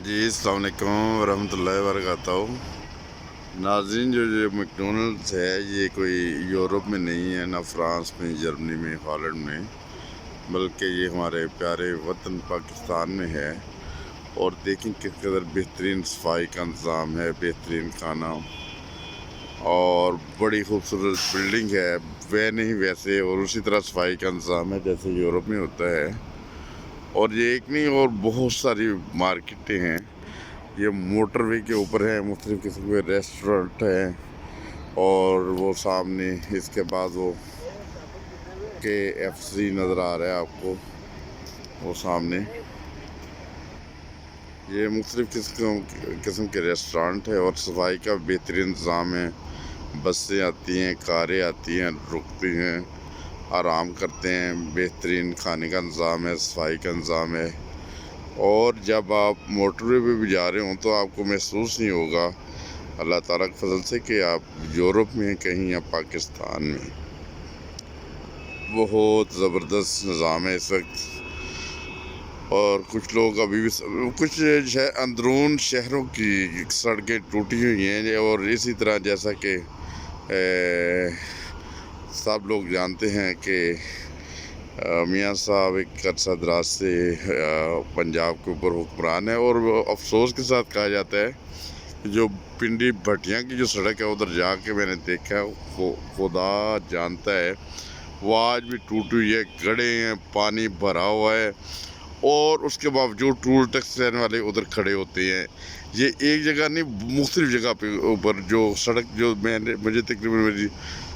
جی السلام علیکم ورحمۃ اللہ وبرکاتہ۔ ناظرین، جو میکڈونلڈس ہے یہ کوئی یورپ میں نہیں ہے، نہ فرانس میں، جرمنی میں، ہالینڈ میں، بلکہ یہ ہمارے پیارے وطن پاکستان میں ہے۔ اور دیکھیں کس قدر بہترین صفائی کا انتظام ہے، بہترین کھانا اور بڑی خوبصورت بلڈنگ ہے، وہ نہیں ویسے، اور اسی طرح صفائی کا انتظام ہے جیسے یورپ میں ہوتا ہے۔ اور یہ ایک نہیں اور بہت ساری مارکیٹیں ہیں، یہ موٹر وے کے اوپر ہے، مختلف قسم کے ریسٹورنٹ ہیں، اور وہ سامنے اس کے بعد وہ KFC نظر آ رہا ہے آپ کو، وہ سامنے یہ مختلف قسم کے ریسٹورنٹ ہے، اور صفائی کا بہترین انتظام ہے۔ بسیں آتی ہیں، کاریں آتی ہیں، رکتی ہیں، آرام کرتے ہیں، بہترین کھانے کا انتظام ہے، صفائی کا انتظام ہے۔ اور جب آپ موٹر وے پہ بھی جا رہے ہوں تو آپ کو محسوس نہیں ہوگا اللہ تعالیٰ کے فضل سے کہ آپ یورپ میں ہیں کہیں یا پاکستان میں۔ بہت زبردست نظام ہے اس وقت، اور کچھ لوگ ابھی بھی کچھ اندرون شہروں کی سڑکیں ٹوٹی ہوئی ہیں، اور اسی طرح جیسا کہ سب لوگ جانتے ہیں کہ میاں صاحب ایک عرصہ دراز سے پنجاب کے اوپر حکمران ہے، اور وہ افسوس کے ساتھ کہا جاتا ہے کہ جو پنڈی بھٹیاں کی جو سڑک ہے ادھر جا کے میں نے دیکھا، خدا جانتا ہے وہ آج بھی ٹوٹی ہوئی ہے، گڑھے ہیں، پانی بھرا ہوا ہے، اور اس کے باوجود ٹول ٹیکس دینے والے ادھر کھڑے ہوتے ہیں۔ یہ ایک جگہ نہیں، مختلف جگہ پہ اوپر جو سڑک، جو مجھے تقریباً میری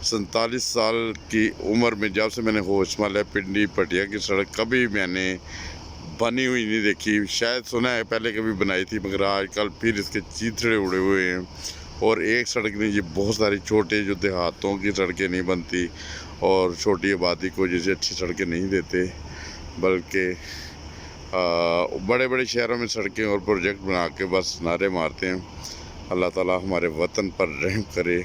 47 سال کی عمر میں جب سے میں نے ہوش سنبھالا ہے، پنڈی پٹیا کی سڑک کبھی میں نے بنی ہوئی نہیں دیکھی۔ شاید سنا ہے پہلے کبھی بنائی تھی، مگر آج کل پھر اس کے چیتھڑے اڑے ہوئے ہیں، اور ایک سڑک نہیں، یہ بہت ساری چھوٹے جو دیہاتوں کی سڑکیں نہیں بنتی، اور چھوٹی آبادی کو جیسے اچھی سڑکیں نہیں دیتے، بلکہ بڑے بڑے شہروں میں سڑکیں اور پروجیکٹ بنا کے بس نعرے مارتے ہیں۔ اللہ تعالیٰ ہمارے وطن پر رحم کرے،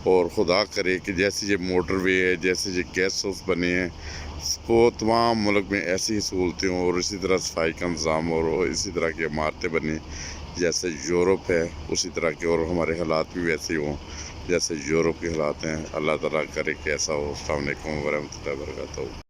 اور خدا کرے کہ جیسے یہ موٹر وے ہے، جیسے یہ گیسٹ ہاؤس بنے ہیں، وہ تمام ملک میں ایسی ہی سہولتیں ہوں، اور اسی طرح صفائی کا انتظام، اور اسی طرح کی عمارتیں بنیں جیسے یورپ ہے، اسی طرح کے، اور ہمارے حالات بھی ویسے ہوں جیسے یورپ کے حالات ہیں۔ اللہ تعالیٰ کرے کہ ایسا ہو۔ السلام علیکم ورحمۃ اللہ وبرکاتہ۔